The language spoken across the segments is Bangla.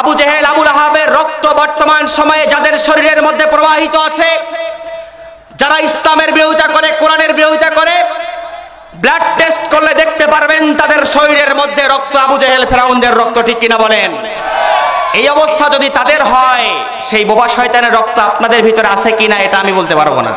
আবু জেহেল আবু লাহাবের রক্ত বর্তমান সময়ে যাদের শরীরের মধ্যে প্রবাহিত আছে, যারা ইসলামের বিরোধিতা করে, কোরআনের বিরোধিতা করে, ব্লাড টেস্ট করলে দেখতে পারবেন তাদের শরীরের মধ্যে রক্ত আবু জেহেল ফেরাউনদের রক্ত, ঠিক কিনা বলেন? এই অবস্থা যদি তাদের হয়, সেই বোবা শয়তানের রক্ত আপনাদের ভিতরে আছে কিনা এটা আমি বলতে পারবো না।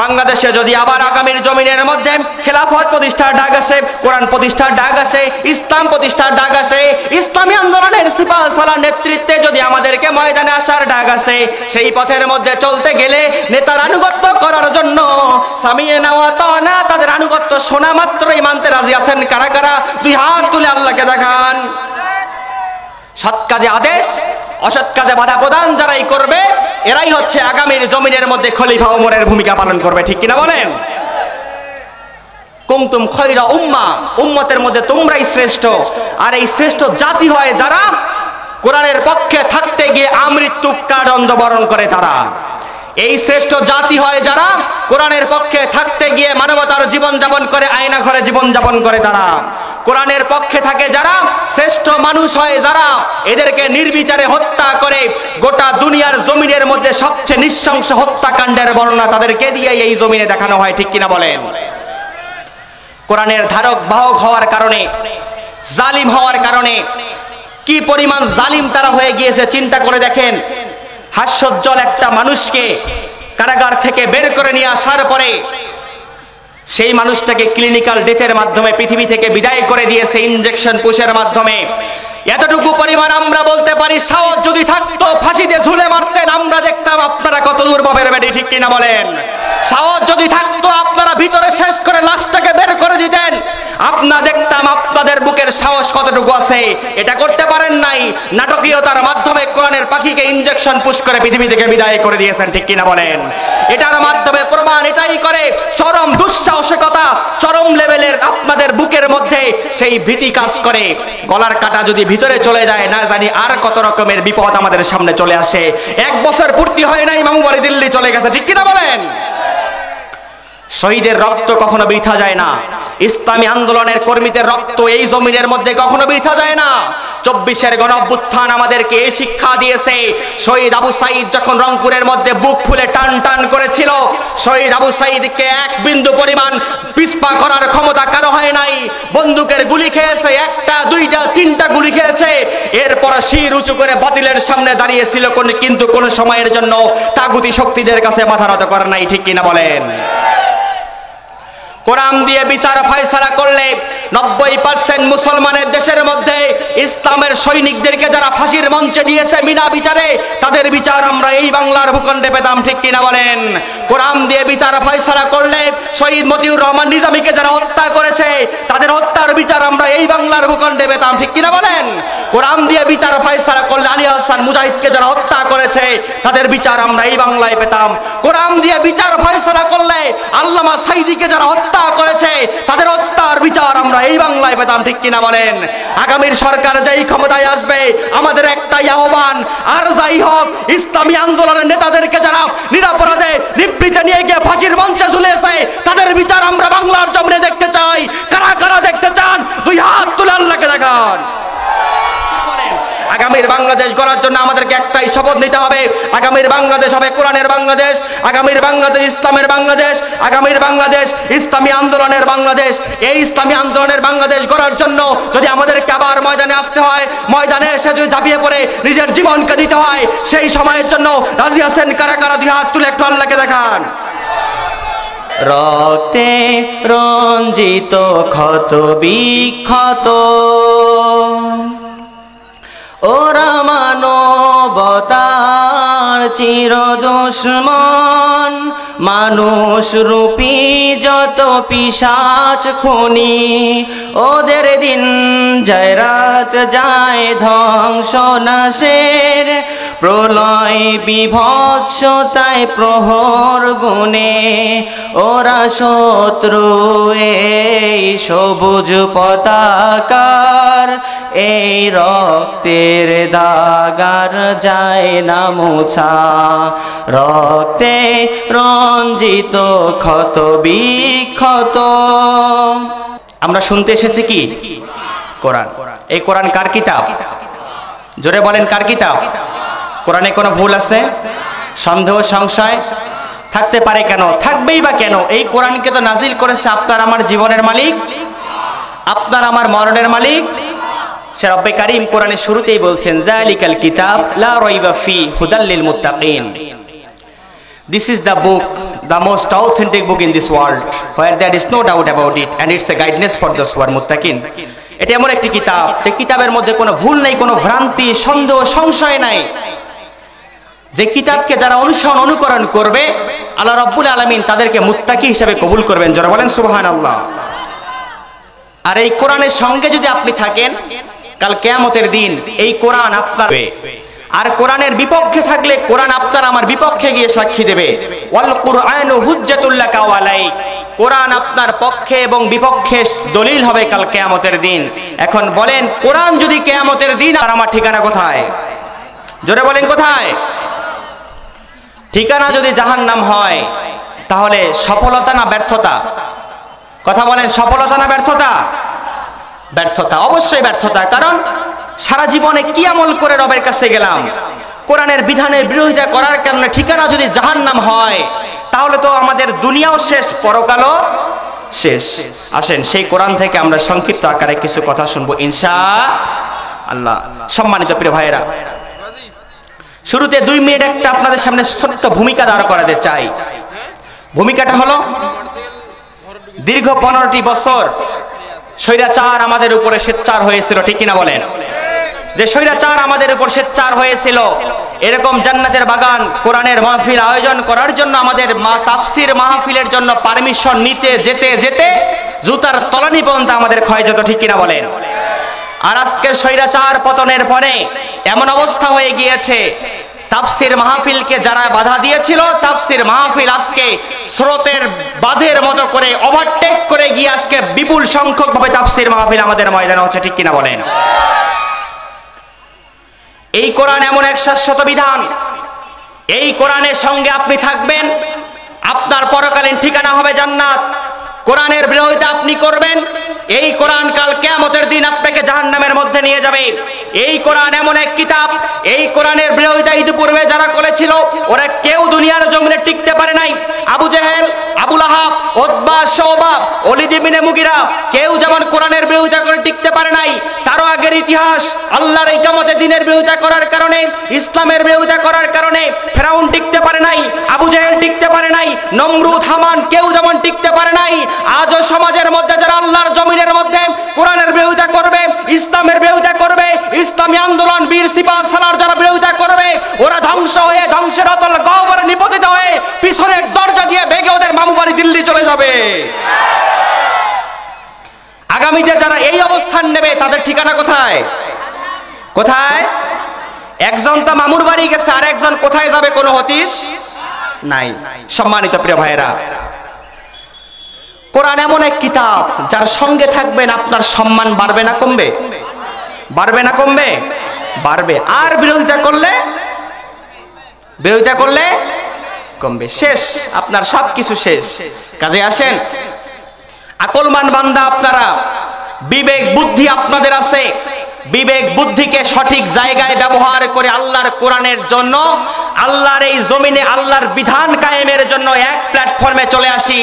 বাংলাদেশে যদি আবার আগামীর জমিনের মধ্যে খেলাফত প্রতিষ্ঠার ডাক আসে, কোরআন প্রতিষ্ঠার ডাক আসে, ইসলাম প্রতিষ্ঠার ডাক আসে, ইসলামী আন্দোলনের সিপাহ সালার নেতৃত্বে যদি আমাদেরকে ময়দানে আসার ডাক আসে, সেই পথের মধ্যে চলতে গেলে নেতার আনুগত্য করার জন্য সামিয়ে নেওয়া তো না, তাদের আনুগত্য শোনা মাত্রই মানতে রাজি আছেন কারা কারা? দুই হাত তুলে আল্লাহকে দেখান। সৎ কাজে আদেশ, অসৎ কাজে বাধা প্রদান যারাই করবে, এরাই হচ্ছে আগামীর জমিনের মধ্যে খলিফা ওমরের ভূমিকা পালন করবে, ঠিক কিনা বলেন? কুনতুম খায়রা উম্মাহ, উম্মতের মধ্যে তোমরাই শ্রেষ্ঠ। আর এই শ্রেষ্ঠ জাতি হয় যারা কোরআনের পক্ষে থাকতে গিয়ে আমৃত্যু কারাদণ্ড বরণ করে। তারা এই শ্রেষ্ঠ জাতি হয় যারা কোরআনের পক্ষে থাকতে গিয়ে মানবতার জীবন যাপন করে, আয়না ঘরে জীবন যাপন করে। তারা কোরআনের পক্ষে থাকে যারা, শ্রেষ্ঠ মানুষ হয় যারা এদেরকে নির্বিচারে হত্যা করে। গোটা দুনিয়ার জমিনের মধ্যে সবচেয়ে নৃশংস হত্যাকাণ্ডের বর্ণনা তাদেরকে দিয়ে এই জমিনে দেখানো হয়, ঠিক কিনা বলেন? কোরআনের ধারক বাহক হওয়ার কারণে, জালিম হওয়ার কারণে কি পরিমাণ জালিম তারা হয়ে গিয়েছে চিন্তা করে দেখেন। হাস্যোজ্জ্বল একটা মানুষকে কারাগার থেকে বের করে নিয়ে আসার পরে সেই মানুষটাকে ক্লিনিক্যাল ডেথের মাধ্যমে পৃথিবী থেকে বিদায় করে দিয়েছে ইনজেকশন পুশের মাধ্যমে। এতটুকু পরিমাণ আমরা বলতে পারি, সাহস যদি থাকতো ফাঁসিতে ঝুলে মারতেন, আমরা দেখতাম আপনারা কত দূর বাবের বেডি, ঠিক কিনা বলেন? সাহস যদি থাকতো আপনারা ভিতরে শেষ করে লাশটাকে বের করে দিতেন, আপনারা দেখতাম আপনাদের বুকের সাহস কতটুকু আছে। এটা করতে পারেন নাই, নাটকীয়তার মাধ্যমে কোরআনের পাখিকে ইনজেকশন পুশ করে পৃথিবী থেকে বিদায় করে দিয়েছেন, ঠিক কিনা বলেন? এটার মাধ্যমে প্রমাণ এটাই করে চরম দুঃসাহসিকতা, চরম লেভেলের আপনাদের বুকের মধ্যে সেই ভীতি কাজ করে। গলার কাটা যদি ভিতরে চলে যায়, না জানি আর কত রকমের বিপদ আমাদের সামনে চলে আসে। 1 বছর পূর্তি হয় নাই, মামু বাড়ি দিল্লি চলে গেছে, ঠিক কিনা বলেন? শহীদের রক্ত কখনো বৃথা যায় না। ইসলামী আন্দোলনের কর্মীদের রক্ত এই জমিনের মধ্যে কখনো বৃথা যায় না। 24-এর গণ অভ্যুত্থান আমাদেরকে এই শিক্ষা দিয়েছে। শহীদ আবু সাঈদ যখন রংপুরের মধ্যে বুক ফুলে টান টান করেছিল, শহীদ আবু সাঈদকে 1 বিন্দু পরিমাণ পিছপা করার ক্ষমতা কারো হয় নাই। বন্দুকের গুলি খেয়েছে, 1টা 2টা 3টা গুলি খেয়েছে। এরপর শির উঁচু করে বাতিলের সামনে দাঁড়িয়েছিল, কিন্তু কোনো সময়ের জন্য তাগুতি শক্তিদের কাছে মাথা নত করে নাই, ঠিক কিনা বলেন? কোরআন দিয়ে বিচার ফয়সালা করলে 90% মুসলমানের দেশের মধ্যে ইসলামের সৈনিকদেরকে যারা ফাঁসির মঞ্চে দিয়েছে বিনা বিচারে, তাদের বিচার আমরা এই বাংলার ভূখণ্ডে পেতাম, ঠিক কিনা বলেন? কোরআন দিয়ে বিচার ফয়সালা করলে শহীদ মতিউর রহমান নিজামীকে যারা হত্যা করেছে, তাদের হত্যার বিচার আমরা এই বাংলার ভূখণ্ডে পেতাম, ঠিক কিনা বলেন? কোরআন দিয়ে বিচার ফয়সালা করলে আলী হাসান মুজাহিদকে যারা হত্যা করেছে, তাদের বিচার আমরা এই বাংলায় পেতাম। কোরআন দিয়ে বিচার ফয়সালা করলে আল্লামা সাঈদীকে যারা হত্যা করেছে, তাদের হত্যার বিচার আমরা এই বাংলায় পেতাম, ঠিক কিনা বলেন? আগামীর সরকার যেই ক্ষমতায় আসবে, আমাদের একটাই আহ্বান, আর যাই হোক ইসলামী আন্দোলনের নেতাদেরকে যারা নিরাপরাধে নিবৃত্তে নিয়ে গিয়ে ফাঁসির মঞ্চে ঝুলিয়েছে, তাদের বিচার আমরা বাংলার জমিনে দেখতে চাই। কারা কারা দেখতে চান? 2 হাত তুলে আল্লাহকে দেখান। আগামীর বাংলাদেশ গড়ার জন্য আমাদেরকে একটাই শপথ নিতে হবে, আগামীর বাংলাদেশ হবে কোরআনের বাংলাদেশ, আগামীর বাংলাদেশ ইসলামের বাংলাদেশ, আগামীর বাংলাদেশ ইসলামী আন্দোলনের বাংলাদেশ। এই ইসলামী আন্দোলনের বাংলাদেশ গড়ার জন্য যদি আমাদেরকে আবার ময়দানে আসতে হয়, ময়দানে এসে যদি ঝাঁপিয়ে পড়ে নিজের জীবনকে দিতে হয়, সেই সময়ের জন্য রাজি আছেন কারা কারা? 2 হাত তুলে একটু আল্লাহকে দেখান। রক্তে রঞ্জিত ক্ষত বিক্ষত ওরা মানবতার চির দুশ্মন, মানুষ রূপী যত পিশাচ খুনি, ওদের দিন যায় রাত যায় ধ্বংস নাশের, প্রলয় বিভৎসতায় প্রহর গুণে, ওরা শত্রু এই সবুজ পতাকার, এই রক্তের দাগার যায় না মোছা, রক্তে রঞ্জিত ক্ষত বিক্ষত। আমরা শুনতে এসেছি কি? কোরআন। এই কোরআন কার কিতাব? জোরে বলেন কার কিতাব? কোরআনে কোনো ভুল আছে? সন্দেহ সংশয় থাকতে পারে কেন? থাকবেই বা কেন? এই কোরআনকে তো নাজিল করেছে আপনার আমার জীবনের মালিক, আপনার আমার মরণের মালিক সে রব্বে কারীম। কোরআনের শুরুতেই বলছেন যালিকাল কিতাব লা রাইবা ফি হুদাল লিল মুত্তাকিন। This is the book, the most authentic book in this world, where there is no doubt about it, and it's a guidance for those who are muttaqin. এটা এমন একটি কিতাব যে কিতাবের মধ্যে কোনো ভুল নেই, কোনো ভ্রান্তি সন্দেহ সংশয় নাই, যে কিতাবকে যারা অনুসরণ অনুকরণ করবে আল্লাহ রাব্বুল আলামিন তাদেরকে মুত্তাকি হিসেবে কবুল করবেন। যারা বলেন সুবহানাল্লাহ। আর এই কোরআনের সঙ্গে যদি আপনি থাকেন কাল কিয়ামতের দিন এই কোরআন আপনার, আর কোরআনের বিপক্ষে থাকলে কোরআন আপনার আমার বিপক্ষে গিয়ে সাক্ষী দেবে। ওয়াল কুরআনু হুজ্জাতুল লাকা ওয়া আলাইক, কোরআন আপনার পক্ষে এবং বিপক্ষে দলিল হবে কাল কিয়ামতের দিন। এখন বলেন কোরআন যদি কিয়ামতের দিন, আর আমার ঠিকানা কোথায়? জোরে বলেন কোথায়? ঠিকানা যদি জাহান্নাম হয় তাহলে সফলতা না ব্যর্থতা? কথা বলেন, সফলতা না ব্যর্থতা? ব্যর্থতা, অবশ্যই ব্যর্থতা। কারণ সারা জীবনে কি আমল করে রবের কাছে গেলাম, কোরআনের বিধানের বিরোধিতা করার কারণে ঠিকানা যদি জাহান্নাম হয় তাহলে তো আমাদের দুনিয়াও শেষ, পরকালও শেষ। আসেন সেই কোরআন থেকে আমরা সংক্ষিপ্ত আকারে কিছু কথা শুনবো ইনশাআল্লাহ। সম্মানিত প্রিয় ভাইয়েরা, শুরুতে 2 মিনিট একটা আপনাদের সামনে ছোট্ট ভূমিকা দাঁড় করাতে চাই। ভূমিকাটা হলো দীর্ঘ 15টি বছর স্বৈরাচার আমাদের উপরে স্বেচ্ছাচার হয়েছিল, ঠিক কিনা বলেন? যে স্বৈরাচার আমাদের উপর স্বেচ্ছাচার হয়েছিল, এরকম জান্নাতের বাগান কোরআনের মাহফিল আয়োজন করার জন্য আমাদের তাফসীর মাহফিলের জন্য পারমিশন নিতে যেতে যেতে জুতার তলানি পর্যন্ত আমাদের ক্ষয় যেত, ঠিক কিনা বলেন? আর আজকে স্বৈরাচার পতনের পরে এমন অবস্থা হয়ে গিয়েছে, তাফসীর মাহফিলকে যারা বাধা দিয়েছিল, তাফসীর মাহফিল আজকে স্রোতের বাঁধের মতো করে ওভারটেক করে গিয়ে আজকে বিপুল সংখ্যক ভাবে তাফসীর মাহফিল আমাদের ময়দানে হচ্ছে, ঠিক কিনা বলেন? এই কোরআন এমন এক শাশ্বত বিধান, এই কোরআনের সঙ্গে আপনি থাকবেন, আপনার পরকালীন ঠিকানা হবে জান্নাত। কোরআনের বিরোধিতা আপনি করবেন, এই কোরআন কাল কিয়ামতের দিন আপনাকে জাহান্নামের মধ্যে নিয়ে যাবে। এই কোরআন এমন এক কিতাব, এই কোরআনের বিরোধিতা ইতিপূর্বে যারা করেছিল ওরা কেউ দুনিয়ার জমিনে টিকতে পারে নাই। আবু জেহেল, আবু লাহাব, উতবা, শায়বা, ওলীদ ইবনে মুগিরা কেউ যেমন কোরআনের বিরোধিতা করে টিকতে পারে নাই, তারও আগের ইতিহাস আল্লাহর এই কিয়ামতের দিনের বিরোধিতা করার কারণে, ইসলামের বিরোধিতা করার কারণে ফেরাউন টিকতে পারে নাই, আবু জেহেল টিকতে পারে নাই, নমরুদ, হামান কেউ যেমন টিকতে পারে নাই। আজও সমাজের মধ্যে যারা আল্লাহর জমিনের মধ্যে কোরআনের বিরোধিতা করবে, ইসলামের বিরোধিতা করবে, ইসলামী আন্দোলন বীর সিপাহ সালার যারা বিরোধিতা করবে, ওরা ধ্বংস হয়ে ধ্বংসের অতল গহ্বরে নিপতিত হয়ে পিছনের দরজা দিয়ে ভেগে ওদের মামু বাড়ি দিল্লি চলে যাবে। আগামীতে যারা এই অবস্থান নেবে তাদের ঠিকানা কোথায়? কোথায়? একজন তো মামুর বাড়ি গেছে, আর একজন কোথায় যাবে কোনো হদিস নাই। সম্মানিত প্রিয় ভাইয়েরা, কোরআন এমন এক কিতাব যার সঙ্গে থাকবেন আপনার সম্মান বাড়বে না কমবে? বাড়বে না কমবে? বাড়বে। আর বিরোধিতা করলে কমবে, শেষ, আপনার সবকিছু শেষ। কাজে আসেন আকলমান বান্দা আপনারা, বিবেক বুদ্ধি আপনাদের আছে, বিবেক বুদ্ধিকে সঠিক জায়গায় ব্যবহার করে আল্লাহর কোরআনের জন্য, আল্লাহর এই জমিনে আল্লাহর বিধান কায়েমের জন্য এক প্ল্যাটফর্মে চলে আসি।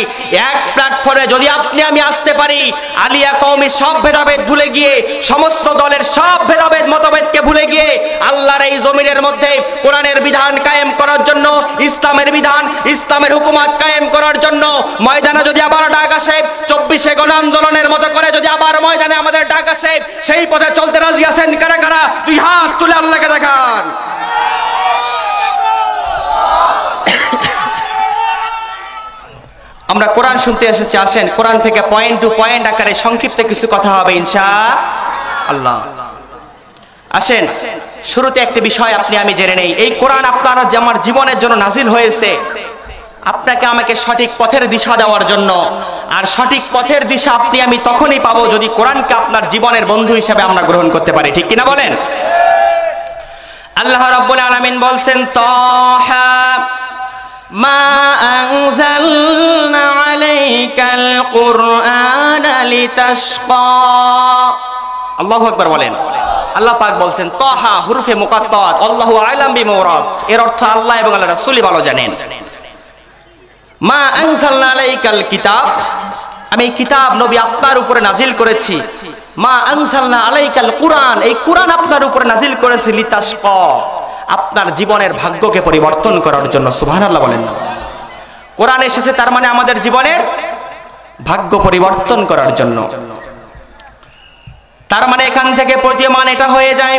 এক প্ল্যাটফর্মে যদি আপনি আমি আসতে পারি, আলিয়া কওমি সব ভেদাভেদ ভুলে গিয়ে, সমস্ত দলের সব ভেদাভেদ মতভেদকে ভুলে গিয়ে আল্লাহর এই জমিনের মধ্যে কোরআনের বিধান কায়েম করার জন্য, ইসলামের বিধান, ইসলামের হুকুমত কায়েম করার জন্য ময়দানে যদি আবার ডাক আসে, 24শে গণ আন্দোলনের মতো করে যদি আবার ময়দানে আমাদের ডাক আসে, সেই পথে চলতে রাজি আছেন কারা কারা? দুই হাত তুলে আল্লাহকে দেখান। আমরা কোরআন শুনতে এসেছি, আসেন কোরআন থেকে পয়েন্ট টু পয়েন্ট আকারে সংক্ষিপ্ত কিছু কথা হবে ইনশাআল্লাহ। আসেন শুরুতে একটি বিষয় আপনি আমি জেনে নেই। এই কোরআন আপনারা যে আমার জীবনের জন্য নাজিল হয়েছে, আপনাকে আমাকে সঠিক পথের দিশা দেওয়ার জন্য। আর সঠিক পথের দিশা আপনি আমি তখনই পাবো যদি কোরআনকে আপনার জীবনের বন্ধু হিসেবে আমরা গ্রহণ করতে পারি, ঠিক কিনা বলেন? আল্লাহ রাব্বুল আলামিন বলছেন, তাহা মা আনজালনা আলাইকাল কুরআনা লিতাশকা। আল্লাহু আকবার বলেন। আল্লাহ পাক বলছেন তাহা হুরুফে মুকাত্তাত আল্লাহু আ'লাম বিমুরাদ, এর অর্থ আল্লাহ এবং আল্লাহর রাসূলই ভালো জানেন। মা আনজালনা আলাইকাল কিতাব, আমি কিতাব নবী আপনার উপরে নাজিল করেছি। মা আনজালনা আলাইকাল কুরআন, এই কুরআন আপনার উপরে নাজিল করেছি লিতাশকা, আপনার জীবনের ভাগ্যকে পরিবর্তন করার জন্য। সুবহানাল্লাহ বলেন না। কোরআন এসেছে তার মানে আমাদের জীবনের ভাগ্য পরিবর্তন করার জন্য। তার মানে এখান থেকে প্রতীয়মান এটা হয়ে যায়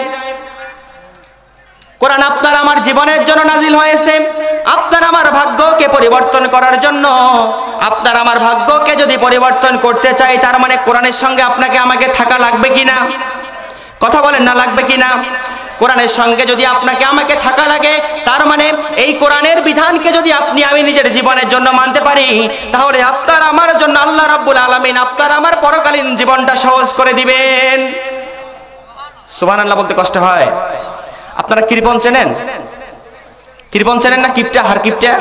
কোরআন আপনার আমার জীবনের জন্য নাজিল হয়েছে, আপনার আমার ভাগ্যকে পরিবর্তন করার জন্য। আপনার আমার ভাগ্যকে যদি পরিবর্তন করতে চাই, তার মানে কোরআনের সঙ্গে আপনাকে আমাকে থাকা লাগবে কিনা? কথা বলেন না, লাগবে কিনা? কোরআনের সঙ্গে যদি আপনাকে আমাকে থাকা লাগে, তার মানে এই কোরআনের বিধানকে যদি আপনি আমি নিজের জীবনের জন্য মানতে পারি, তাহলে আপনার আমার জন্য আল্লাহ রাব্বুল আলামিন আপনার আমার পরকালীন জীবনটা সহজ করে দিবেন। সুবহানাল্লাহ বলতে কষ্ট হয়। আপনারা কৃপণ চেনেন? কৃপণ চেনেন না? কিপটা, হার কিপটা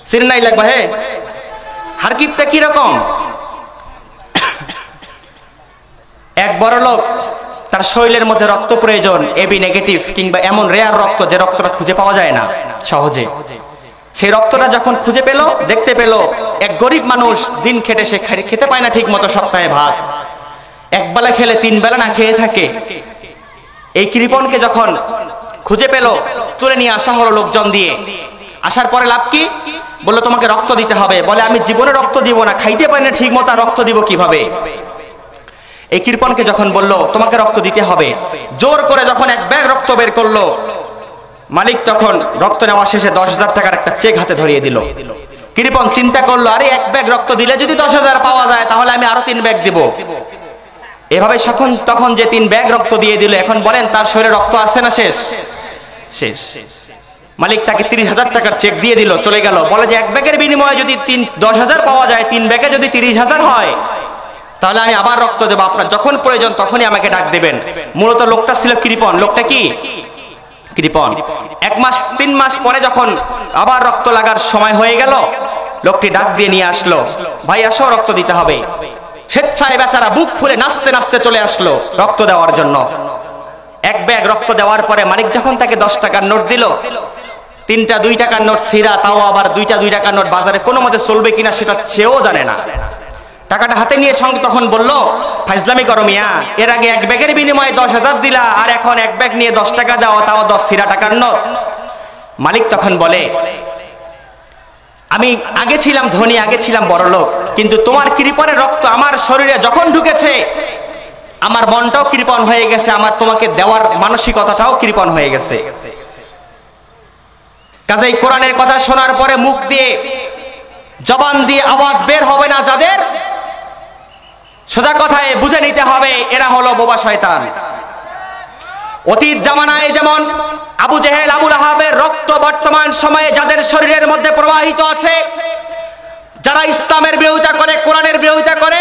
চিনেন নাই লাগবে? হে, হার কিপটা কি রকম? এক বড় লোক, তার শরীরের মধ্যে রক্ত প্রয়োজন, এবি নেগেটিভ কিংবা এমন রেয়ার রক্ত যে রক্তটা খুঁজে পাওয়া যায় না সহজে। সেই রক্তটা যখন খুঁজে পেল, দেখতে পেল এক গরিব মানুষ দিন খেটে সে খেতে পায় না ঠিক মতো সপ্তাহে ভাত, একবেলা খেলে 3 বেলা না খেয়ে থাকে। এই কৃপণকে যখন খুঁজে পেল, তুলে নিয়ে আসা হলো লোকজন দিয়ে। আসার পরে লাভ কি? বললো তোমাকে রক্ত দিতে হবে। বলে আমি জীবনে রক্ত দিব না, খাইতে পারি না ঠিক মতো, রক্ত দিব কিভাবে? এই কৃপণকে যখন বললো তোমাকে রক্ত দিতে হবে, জোর করে যখন এক ব্যাগ রক্ত বের করলো, মালিক তখন রক্ত নেওয়া শেষে 10,000 টাকার একটা চেক হাতে ধরিয়ে দিল। কৃপণ চিন্তা করলো, আরে এক ব্যাগ রক্ত দিলে যদি 10,000 পাওয়া যায়, তাহলে আমি আরো 3 ব্যাগ দিব। এভাবে তখন যে 3 ব্যাগ রক্ত দিয়ে দিল, এখন বলেন তার শরীরে রক্ত আছে না শেষ? শেষ। মালিক তাকে 30,000 টাকার চেক দিয়ে দিল, চলে গেল। বলে যে এক ব্যাগের বিনিময়ে যদি 10,000 পাওয়া যায়, 3 ব্যাগে যদি 30,000 হয়, তাহলে আমি আবার রক্ত দেবো, আপনার যখন প্রয়োজন তখনই আমাকে ডাক দেবেন। মূলত লোকটা ছিল কৃপণ। লোকটা কি কৃপণ। 1 মাস 3 মাস পরে যখন আবার রক্ত লাগার সময় হয়ে গেল, লোকটি ডাক দিয়ে নিয়ে আসলো, ভাই আসো রক্ত দিতে হবে। স্বেচ্ছায় বেচারা বুক ফুলে নাচতে নাচতে চলে আসলো রক্ত দেওয়ার জন্য। এক ব্যাগ রক্ত দেওয়ার পরে মালিক যখন তাকে 10 টাকার নোট দিল, 3টা 2 টাকার নোট ছিঁড়া, তাও আবার 2টা 2 টাকার নোট বাজারে কোনো মতে চলবে কিনা সেটা চেয়েও জানে না। টাকাটা হাতে নিয়ে সঙ্গে তখন বলল, ফাইজলামি করো মিয়া, এর আগে এক ব্যাগের বিনিময়ে 10,000 দিলা, আর এখন এক ব্যাগ নিয়ে 10 টাকা দাও, তাও 10 ছিঁড়া টাকার নোট। মালিক তখন বলে, আমি আগে ছিলাম ধনী, আগে ছিলাম বড় লোক, কিন্তু তোমার কৃপণের রক্ত আমার শরীরে যখন ঢুকেছে, আমার মনটাও কৃপণ হয়ে গেছে, আমার তোমাকে দেওয়ার মানসিকতাটাও কৃপণ হয়ে গেছে। কাজেই কোরআনের কথা শোনার পরে মুখ দিয়ে জবান দিয়ে আওয়াজ বের হবে না যাদের, সোজা কথায় বুঝে নিতে হবে এরা হলো বোবা শয়তান। অতীত জামানায় যেমন আবু জেহেল, আবু লাহাবের রক্ত বর্তমান সময়ে যাদের শরীরের মধ্যে প্রবাহিত আছে, যারা ইসলামের বিরোধিতা করে, কোরআনের বিরোধিতা করে,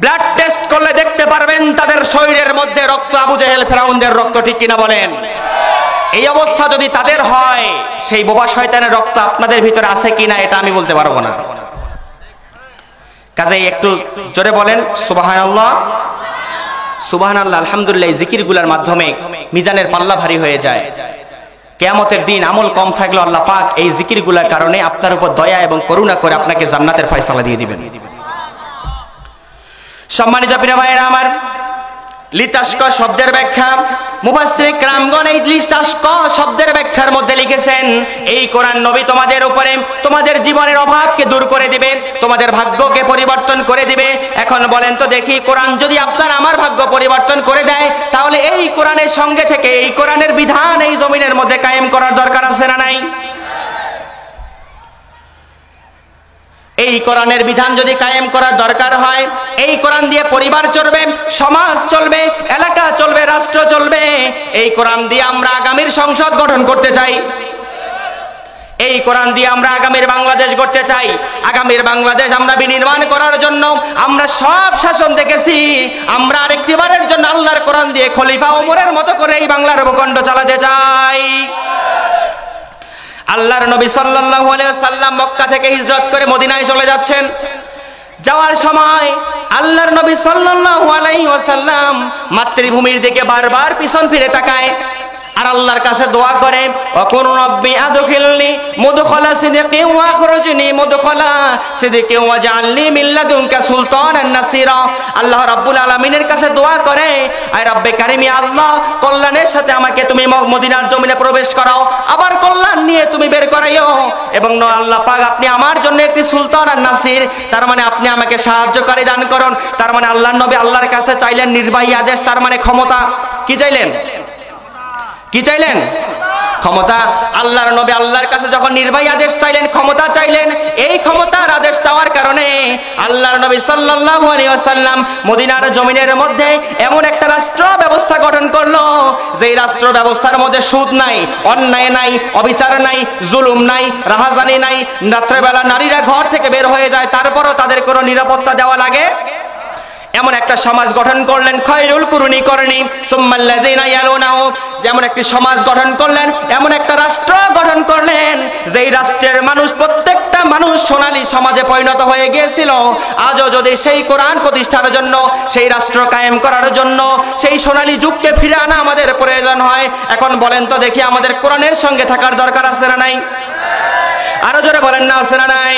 ব্লাড টেস্ট করলে দেখতে পারবেন তাদের শরীরের মধ্যে রক্ত আবু জেহেল ফেরাউনদের রক্ত, ঠিক কিনা বলেন? এই অবস্থা যদি তাদের হয়, সেই বোবা শয়তানের রক্ত আপনাদের ভিতরে আছে কিনা এটা আমি বলতে পারবো না। কাজেই একটু জোরে বলেন সুবহানাল্লাহ, সুবহানাল্লাহ। আলহামদুলিল্লাহ। জিকিরগুলোর মাধ্যমে মিজানের পাল্লা ভারী হয়ে যায়। কিয়ামতের দিন আমল কম থাকলে আল্লাহ পাক এই জিকিরগুলোর কারণে আপনার উপর দয়া এবং করুণা করে আপনাকে জান্নাতের ফয়সালা দিয়ে দিবেন। সম্মানিত প্রিয় ভাইয়েরা আমার, লিতাশক শব্দের ব্যাখ্যা মুফাসসির کرامগণ এই লিতাশক শব্দের ব্যাখ্যার মধ্যে লিখেছেন, এই কোরআন নবী তোমাদের উপরে তোমাদের জীবনের অভাবকে দূর করে দিবে, তোমাদের ভাগ্যকে পরিবর্তন করে দিবে। এখন বলেন তো দেখি, কোরআন যদি আপনার আমার ভাগ্য পরিবর্তন করে দেয়, তাহলে এই কোরআনের সঙ্গে থেকে এই কোরআনের বিধান এই জমিনের মধ্যে কায়েম করার দরকার আছে না নাই? এই কোরআনের বিধান যদি কায়েম করার দরকার হয়, এই কোরআন দিয়ে পরিবার চলবে, সমাজ চলবে, এলাকা চলবে, রাষ্ট্র চলবে। এই কোরআন দিয়ে আমরা আগামীর সংসদ গঠন করতে চাই, এই কোরআন দিয়ে আমরা আগামীর বাংলাদেশ গড়তে চাই। আগামীর বাংলাদেশ আমরা বিনির্মাণ করার জন্য আমরা সব শাসন দেখেছি, আমরা আরেকটিবারের জন্য আল্লাহর কোরআন দিয়ে খলিফা ওমরের মতো করে এই বাংলার ভূখণ্ড চালাতে চাই। আল্লাহর নবী সাল্লাল্লাহু আলাইহি ওয়াসাল্লাম মক্কা থেকে হিজরত করে মদিনায় চলে যাচ্ছেন। যাওয়ার সময় আল্লাহর নবী সাল্লাল্লাহু আলাইহি ওয়াসাল্লাম মাতৃভূমির দিকে বারবার পিছন ফিরে তাকায় আর আল্লাহর কাছে দোয়া করে, ওয়াকুর রব্বি আদখিলনি মুদখালা সিদকিন ওয়া আখরিজনি মুদখালা সিদকিন ওয়াজআলনি মিন লাদুনকা সুলতানান নাসিরা। আল্লাহ রাব্বুল আলামিনের কাছে দোয়া করে, আয় রব্বে কারীম, আল্লাহ কল্যাণের সাথে আমাকে তুমি মদিনার জমিনে প্রবেশ করাও, আবার কল্যাণ নিয়ে তুমি বের করাইও, এবং আল্লাহ পাক আপনি আমার জন্য একটি সুলতান আর নাসির, তার মানে আপনি আমাকে সাহায্যকারী দান করুন। তার মানে আল্লাহর নবী আল্লাহর কাছে চাইলেন নির্বাহী আদেশ, তার মানে ক্ষমতা। কি চাইলেন? কি চাইলেন? ক্ষমতা। আল্লাহর নবী আল্লাহর কাছে যখন নির্বাহী আদেশ চাইলেন, ক্ষমতা চাইলেন, এই ক্ষমতার আদেশ চাওয়ার কারণে আল্লাহর নবী সাল্লাল্লাহু আলাইহি ওয়াসাল্লাম মদিনার জমিনের মধ্যে এমন একটা রাষ্ট্র ব্যবস্থা গঠন করলো, যেই রাষ্ট্র ব্যবস্থার মধ্যে সুদ নাই, অন্যায় নাই, অবিচার নাই, জুলুম নাই, রাহাজানি নাই, রাত্রেবেলা নারীরা ঘর থেকে বের হয়ে যায়, তারপরও তাদের কোনো নিরাপত্তা দেওয়া লাগে এমন একটা সমাজ গঠন করলেন। খায়রুল কুরুনি করনি সুম্মাল্লাযিনা ইয়ালুনাহু, যেমন একটি সমাজ গঠন করলেন, এমন একটা রাষ্ট্র গঠন করলেন যেই রাষ্ট্রের মানুষ, প্রত্যেকটা মানুষ সোনালী সমাজে পরিণত হয়ে গিয়েছিল। আজও যদি সেই কোরআন প্রতিষ্ঠার জন্য, সেই রাষ্ট্র কায়েম করার জন্য সেই সোনালী যুগকে ফিরে আনা আমাদের প্রয়োজন হয়, এখন বলেন তো দেখি আমাদের কোরআনের সঙ্গে থাকার দরকার আছে না নাই? আরো জোরে বলেন না, আছে না নাই?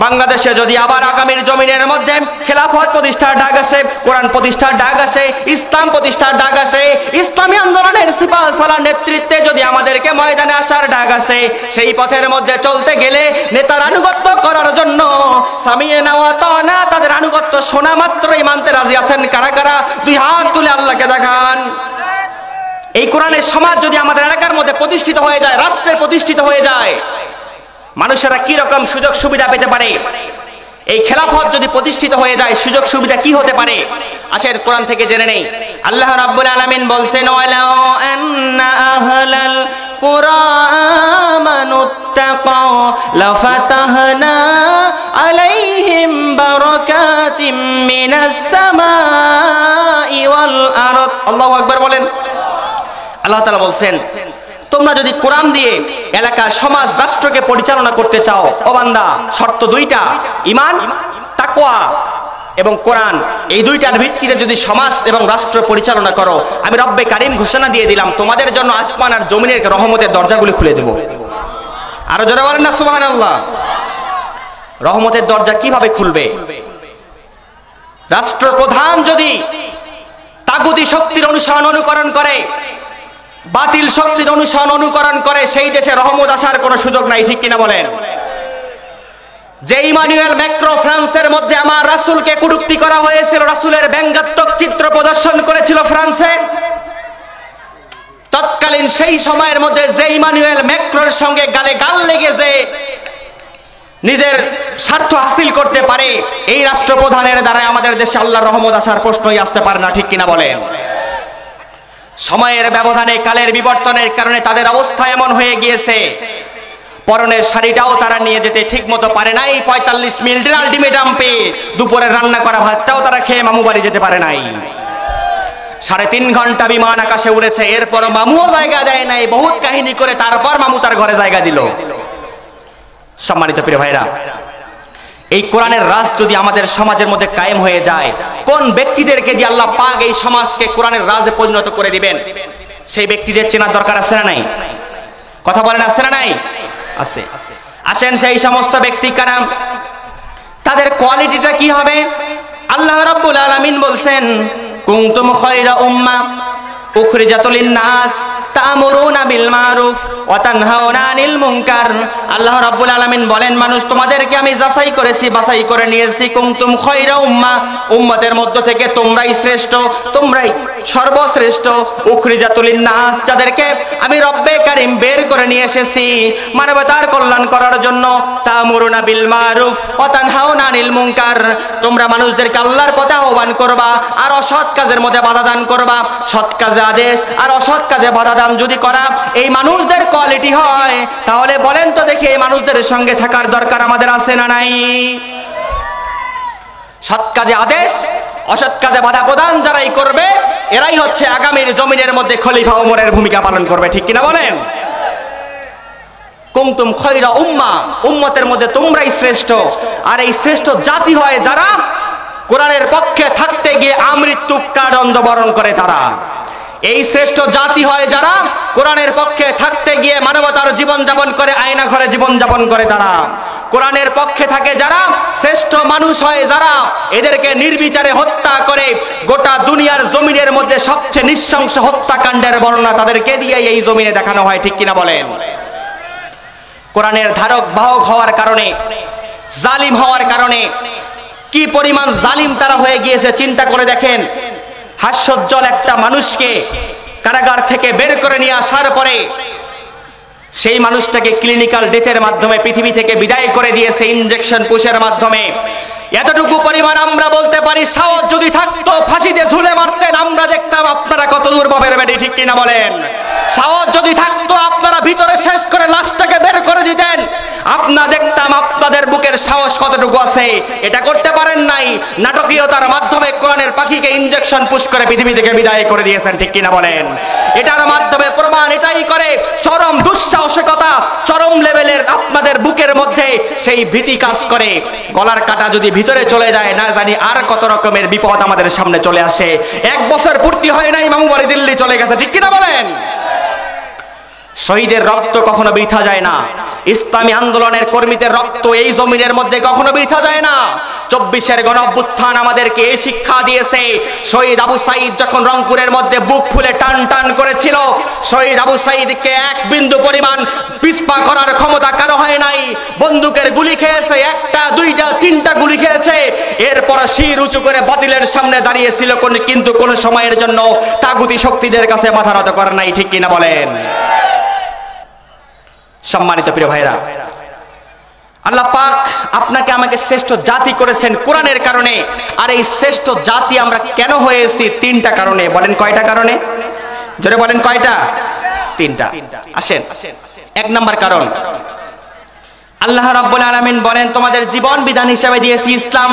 বাংলাদেশে যদি আবার আগামীর জমিনের মধ্যে খেলাফত প্রতিষ্ঠার ডাক আসে, কোরআন প্রতিষ্ঠার ডাক আসে, ইসলাম প্রতিষ্ঠার ডাক আসে, ইসলামী আন্দোলনের সিপাহসালার নেতৃত্বে যদি আমাদেরকে ময়দানে আসার ডাক আসে, সেই পথের মধ্যে চলতে গেলে নেতার আনুগত্য করার জন্য সামিয়েনা ওয়া আতানা, তাদের আনুগত্য শোনা মাত্রই মানতে রাজি আছেন কারা কারা? দুই হাত তুলে আল্লাহকে দেখান। এই কোরআনের সমাজ যদি আমাদের এলাকার মধ্যে প্রতিষ্ঠিত হয়ে যায়, রাষ্ট্রের প্রতিষ্ঠিত হয়ে যায়, মানুষেরা কি রকম সুযোগ সুবিধা পেতে পারে? এই খেলাফত যদি প্রতিষ্ঠিত হয়ে যায়, সুযোগ সুবিধা কি হতে পারে? আসেন কোরআন থেকে জেনে নেই। আল্লাহ রাব্বুল আলামিন বলছেন, ওয়ালাউ আন্না আহলাল কুরআমানুত্তাকাউ লাফাতাহনা আলাইহিম বারাকাতিম মিনাস সামাই ওয়াল আরদ। আল্লাহু আকবার বলেন। আল্লাহ তাআলা বলছেন, তোমরা যদি কোরআন দিয়ে এলাকা, সমাজ, রাষ্ট্রকে পরিচালনা করতে চাও, ও বান্দা, শর্ত দুইটা, ঈমান, তাকওয়া এবং কোরআন, এই দুইটার ভিত্তিতে যদি সমাজ এবং রাষ্ট্র পরিচালনা করো, আমি রব্বে কারীম ঘোষণা দিয়ে দিলাম, তোমাদের জন্য আসমান আর জমিনের রহমতের দরজাগুলি খুলে দেব। আরো জোরে বলেন না সুবহানাল্লাহ। রহমতের দরজা কিভাবে খুলবে? রাষ্ট্রপ্রধান যদি তাগুতি শক্তির অনুকরণ করে, বাতিল শক্তির অনুকরণ করে, সেই দেশে রহমত আসার কোনো সুযোগ নাই। ঠিক কিনা বলেন? যে ইমানুয়েল ম্যাক্রো ফ্রান্সের মধ্যে আমার রাসূলকে কটূক্তি করা হয়েছিল, রাসূলের ব্যঙ্গাত্মক চিত্র প্রদর্শন করেছিল ফ্রান্সে, তৎকালীন সেই সময়ের মধ্যে যে ইমানুয়েল ম্যাক্রোর সঙ্গে গালে গাল লেগে যে নিজের স্বার্থ হাসিল করতে পারে, এই রাষ্ট্রপ্রধানের দ্বারা আমাদের দেশে আল্লাহর রহমত আসার প্রশ্নই আসতে পারে না। ঠিক কিনা বলেন? সময়ের ব্যবধানে, কালের বিবর্তনের কারণে তাদের অবস্থা এমন হয়ে গিয়েছে, পরনের শাড়িটাও তারা নিয়ে যেতে ঠিক মতো পারে নাই। 45 মিনিটের আলটিমেটাম পেয়ে দুপুরে রান্না করা ভাতটাও তারা খেয়ে মামু বাড়ি যেতে পারে নাই। 3.5 ঘন্টা বিমান আকাশে উড়েছে, এরপর মামুও জায়গা দেয় নাই, বহুত কাহিনী করে তারপর মামু তার ঘরে জায়গা দিল। সম্মানিত প্রিয় ভাইরা, এই কোরআনের রাজ যদি আমাদের সমাজের মধ্যে কায়েম হয়ে যায়, কোন ব্যক্তিদেরকে দিয়ে আল্লাহ পাক এই সমাজকে কোরআনের রাজে পরিণত করে দিবেন, সেই ব্যক্তিদের চেনার দরকার আছে না নাই? কথা বলেন, আছে না নাই? আছে। আসেন সেই সমস্ত ব্যক্তি কারা, তাদের কোয়ালিটিটা কি হবে? আল্লাহ রাব্বুল আলামিন বলছেন, কুনতুম খায়রা উম্মাহ উখরিজাত লিন-নাস তা'মুরুনা বিল মারুফ ওয়া তানহাউনা আনিল মুনকার। আল্লাহ রাব্বুল আলামিন বলেন, মানুষ তোমাদেরকে আমি যাচাই করেছি, বাছাই করে নিয়েছি। কুনতুম খায়রা উম্মাহ, উম্মতের মধ্য থেকে তোমরাই শ্রেষ্ঠ, তোমরাই সর্বশ্রেষ্ঠ। উখরিজাত লিন-নাস, যাদেরকে আমি রব্বে কারীম বের করে নিয়ে এসেছি মানবতার কল্যাণ করার জন্য। তা'মুরুনা বিল মারুফ ওয়া তানহাউনা আনিল মুনকার, তোমরা মানুষদেরকে আল্লাহর পথে আহ্বান করবা আর অসৎ কাজের মধ্যে বাধা দান করবা। সৎ কাজে আদেশ আর অসৎ কাজে বাধা দান যদি করা এই মানুষদের কোয়ালিটি হয়, তাহলে বলেন তো দেখি এই মানুষদের সঙ্গে থাকার দরকার আমাদের আছে না নাই? সৎ কাজে আদেশ, অসৎ কাজে বাধা প্রদান যারাই করবে, এরাই হচ্ছে আগামীর জমিনের মধ্যে খলিফা ওমরের ভূমিকা পালন করবে। ঠিক কিনা বলেন? কুনতুম খায়রা উম্মাহ, উম্মতের মধ্যে তোমরাই শ্রেষ্ঠ। আর এই শ্রেষ্ঠ জাতি হয় যারা কোরআনের পক্ষে থাকতে গিয়ে আমৃত্যু কারাদণ্ড বরণ করে তারা। এই শ্রেষ্ঠ জাতি হয় যারা কোরআনের পক্ষে থাকতে গিয়ে মানবতার জীবন যাপন করে, আয়না ঘরে জীবন যাপন করে তারা। কোরআনের পক্ষে থাকে যারা, শ্রেষ্ঠ মানুষ হয় যারা, এদেরকে নির্বিচারে হত্যা করে গোটা দুনিয়ার জমিনের মধ্যে সবচেয়ে নৃশংস হত্যাকাণ্ডের বর্ণনা তাদেরকে দিয়ে এই জমিনে দেখানো হয়। ঠিক কিনা বলেন? কোরআনের ধারক বাহক হওয়ার কারণে, জালিম হওয়ার কারণে কি পরিমাণ জালিম তারা হয়ে গিয়েছে চিন্তা করে দেখেন। হাস্যোজ্জ্বল একটা মানুষকে কারাগার থেকে বের করে নিয়ে আসার পরে সেই মানুষটাকে ক্লিনিক্যাল ডেথের মাধ্যমে পৃথিবী থেকে বিদায় করে দিয়েছে ইনজেকশন পুশের মাধ্যমে। এতটুকু পরিমাণ আমরা বলতে পারি, সাহস যদি থাকতো ফাঁসিতে ঝুলে মারতেন, আমরা দেখতাম আপনারা কত দূর বাপের বেটি। ঠিক কিনা বলেন? সাহস যদি থাকতো আপনারা ভিতরে শেষ করে লাশটাকে বের করে দিতেন, আপনারা দেখতাম আপনাদের বুকের সাহস কতটুকু আছে। এটা করতে পারেন নাই। নাটকীয়তার মাধ্যমে কোরআনের পাখিকে ইনজেকশন পুশ করে পৃথিবী থেকে বিদায় করে দিয়েছেন। ঠিক কিনা বলেন? এটার মাধ্যমে প্রমাণ এটাই করে, চরম দুঃসাহসিকতা, চরম লেভেলের আপনাদের বুকের মধ্যে সেই ভীতি কাজ করে। গলার কাটা যদি ভিতরে চলে যায়, না জানি আর কত রকমের বিপদ আমাদের সামনে চলে আসে। 1 বছর পূর্তি হয় নাই, মামু বাড়ি দিল্লি চলে গেছে। ঠিক কিনা বলেন? শহীদের রক্ত কখনো বৃথা যায় না। ইসলামী আন্দোলনের কর্মীদের রক্ত এই জমিনের মধ্যে কখনো বৃথা যায় না। 24-এর গণঅভ্যুত্থান আমাদেরকে এই শিক্ষা দিয়েছে। শহীদ আবু সাঈদ যখন রংপুরের মধ্যে বুক ফুলে টান টান করেছিল, শহীদ আবু সাঈদকে 1 বিন্দু পরিমাণ পিছপা করার ক্ষমতা কারো হয় নাই। বন্দুকের গুলি খেয়েছে, 1টা 2টা 3টা গুলি খেয়েছে। এরপর শির উঁচু করে বাতিলের সামনে দাঁড়িয়েছিল, কিন্তু কোন সময়ের জন্য তাগুতি শক্তিদের কাছে মাথা নত করে নাই। ঠিক কিনা বলেন? সম্মানিত প্রিয় ভাইরা, আল্লাহ পাক আপনাকে আমাকে শ্রেষ্ঠ জাতি করেছেন কোরআনের কারণে। আর এই শ্রেষ্ঠ জাতি আমরা কেন হয়েছি? 3টা কারণে। বলেন কয়টা কারণে? জোরে বলেন কয়টা? 3টা। আসেন, 1 নাম্বার কারণ, আল্লাহ রাব্বুল আলামিন বলেন তোমাদের জীবন বিধান হিসেবে দিয়েছি ইসলাম।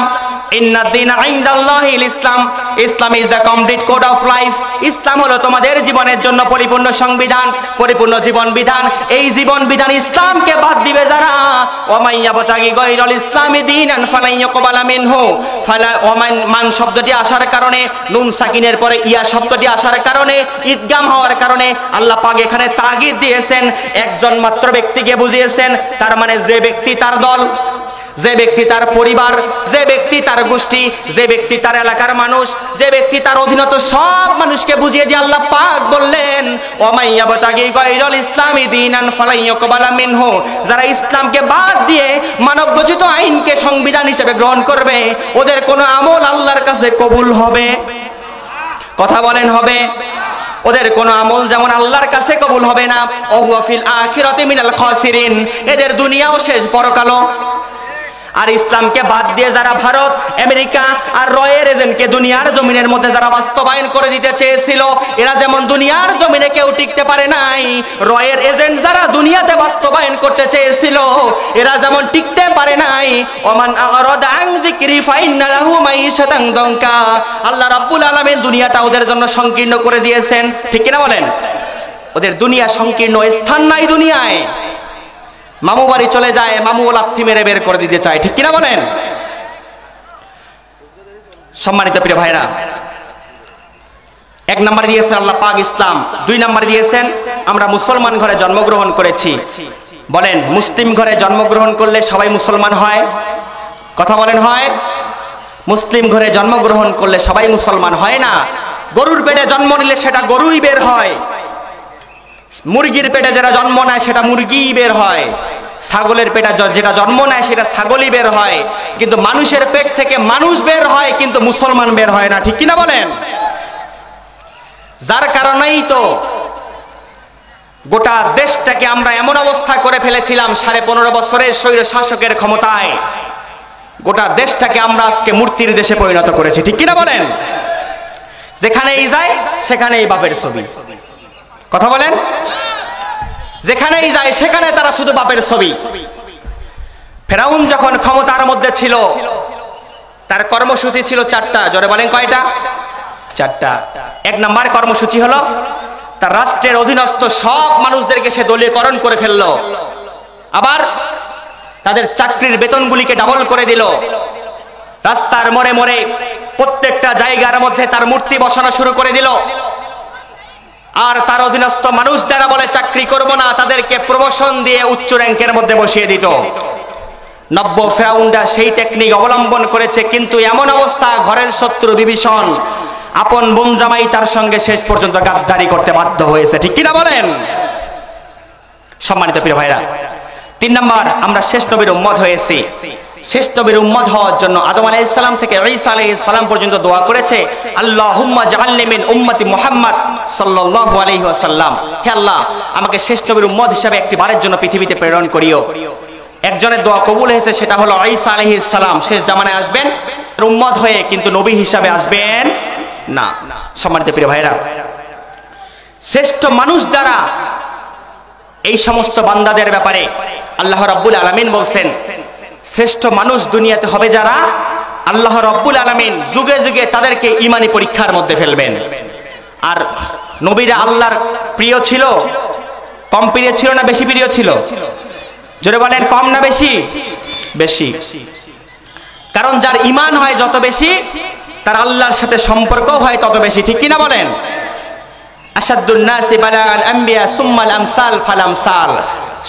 ইন্নাদ দীনা ইনদাল্লাহিল Islam. Islam is the complete code of life. Islam হলো তোমাদের জীবনের জন্য পরিপূর্ণ সংবিধান, পরিপূর্ণ জীবন বিধান। এই জীবন বিধান ইসলামকে বাদ দিবে যারা, ওয়ামান ইয়াবতাগি গায়রাল ইসলামি দীনান ফালান ইউকবালা মিনহু। মান শব্দটি আসার কারণে, নুন সাকিনের পরে ইয়া শব্দটি আসার কারণে, ইদগাম হওয়ার কারণে আল্লাহ পাক এখানে তাগিদ দিয়েছেন। একজন মাত্র ব্যক্তিকে বুঝিয়েছেন, তার মানে যে ব্যক্তি তার দল, যে ব্যক্তি তার পরিবার, যে ব্যক্তি তার গোষ্ঠী, যে ব্যক্তি তার এলাকার মানুষ, যে ব্যক্তি তার অধীনত সব মানুষকে বুঝিয়ে দিয়ে আল্লাহ পাক বললেন ওয়া ইয়াবতাগি গায়রাল ইসলামি দীনান ফালান ইউকবালা মিনহু। যারা ইসলামকে বাদ দিয়ে মানব রচিত আইনকে সংবিধান হিসেবে গ্রহণ করবে, ওদের কোনো আমল আল্লাহর কাছে কবুল হবে? কথা বলেন হবে? ওদের কোন আমল যেমন আল্লাহর কাছে কবুল হবে না। ওয়া ফিল আখিরাতি মিনাল খাসিরিন। এদের দুনিয়াও শেষ, পরকালও। আর ইসলামকে বাদ দিয়ে যারা ভারত, আমেরিকা আর রয়ের এজেন্টকে দুনিয়ার জমিনের মধ্যে যারা বাস্তবায়ন করে দিতে চেয়েছিল, এরা যেমন দুনিয়ার জমিনে কেউ টিকতে পারে নাই, রয়ের এজেন্ট যারা দুনিয়াতে বাস্তবায়ন করতে চেয়েছিল, এরা যেমন টিকতে পারে নাই। ওমান আরাদা আন যিকরি ফাইন্না লাহু মাইশাতান দানকা। আল্লাহ রাব্বুল আলামিন দুনিয়াটা ওদের জন্য সংকীর্ণ করে দিয়েছেন। ঠিক কিনা বলেন? ওদের দুনিয়া সংকীর্ণ, স্থান নাই দুনিয়ায়। মামু বাড়ি চলে যায়, মামু লাথি মেরে বের করে দিতে চায়। ঠিক কিনা বলেন? সম্মানিত প্রিয় ভাইরা, 1 নাম্বার দিয়েছেন আল্লাহ পাক ইসলাম। 2 নাম্বার দিয়েছেন আমরা মুসলমান ঘরে জন্মগ্রহণ করেছি। বলেন, মুসলিম ঘরে জন্মগ্রহণ করলে সবাই মুসলমান হয়? কথা বলেন, হয়? মুসলিম ঘরে জন্মগ্রহণ করলে সবাই মুসলমান হয় না। গরুর পেটে জন্ম নিলে সেটা গরুই বের হয়, মুরগির পেটে যেটা জন্ম নেয় সেটা মুরগিই বের হয়, ছাগলের পেটে যেটা জন্ম নেয় সেটা ছাগলই বের হয়। কিন্তু মানুষের পেট থেকে মানুষ বের হয়, কিন্তু মুসলমান বের হয় না। ঠিক কিনা বলেন? যার কারণেই তো গোটা দেশটাকে আমরা এমন অবস্থা করে ফেলেছিলাম 15.5 বছরের স্বৈর শাসকের ক্ষমতায়। গোটা দেশটাকে আমরা আজকে মূর্তির দেশে পরিণত করেছি। ঠিক কিনা বলেন? যেখানেই যায় সেখানেই বাপের ছবি। কথা বলেন? যেখানেই যায় সেখানে তারা শুধু বাপের ছবি। ফেরাউন যখন ক্ষমতার মধ্যে ছিল, তার কর্মসূচি ছিল 4টা। জোরে বলেন কয়টা? 4টা। 1 নাম্বার কর্মসূচি হলো তার রাষ্ট্রের অধীনস্থ সব মানুষদেরকে সে দলীয়করণ করে ফেললো। আবার তাদের চাকরির বেতনগুলিকে ডাবল করে দিল। রাস্তার মোড়ে মোড়ে প্রত্যেকটা জায়গার মধ্যে তার মূর্তি বসানো শুরু করে দিল। আর তার অধীনস্থ মানুষ যারা বলে চাকরি করব না, তাদেরকে প্রমোশন দিয়ে উচ্চ র্যাঙ্কের মধ্যে বসিয়ে দিত। নব্য ফেরাউনরা সেই টেকনিক অবলম্বন করেছে, কিন্তু এমন অবস্থা, ঘরের শত্রু বিভীষণ আপন বোন জামাই তার সঙ্গে শেষ পর্যন্ত গাদ্দারি করতে বাধ্য হয়েছে। ঠিক কিনা বলেন? সম্মানিত প্রিয় ভাইরা, 3 নাম্বার, আমরা শেষ নবীর উম্মত হয়েছি। শেষ নবীর উম্মত হওয়ার জন্য আদম আলাইহিস সালাম থেকে ঈসা আলাইহিস সালাম পর্যন্ত দোয়া করেছে, আল্লাহুম্মা জাআলনি মিন উম্মতি মুহাম্মদ সাল্লাল্লাহু আলাইহি ওয়াসাল্লাম। হে আল্লাহ, আমাকে শেষ নবীর উম্মত হিসেবে একটি বারের জন্য পৃথিবীতে প্রেরণ করিও। একজনের দোয়া কবুল হয়েছে, সেটা হলো ঈসা আলাইহিস সালাম শেষ জামানায় আসবেন উম্মত হয়ে, কিন্তু নবী হিসাবে আসবেন না। সম্মানিত প্রিয় ভাইরা, শ্রেষ্ঠ মানুষ যারা, এই সমস্ত বান্দাদের ব্যাপারে আল্লাহ রাব্বুল আলামিন বলছেন, শ্রেষ্ঠ মানুষ দুনিয়াতে হবে যারা আল্লাহ রাব্বুল আলামিন যুগে যুগে তাদেরকে ঈমানি পরীক্ষার মধ্যে ফেলবেন। আর নবীরা আল্লাহর প্রিয় ছিল, কম প্রিয় ছিল না বেশি প্রিয় ছিল? জোরে বলেন, কম না বেশি? বেশি। কারণ যার ঈমান হয় যত বেশি, তার আল্লাহর সাথে সম্পর্কও হয় তত বেশি। ঠিক কিনা বলেন? আশাদ্দুন নাসি বালাগাল আম্বিয়া সুম্মাল আমসাল ফাল আমসাল।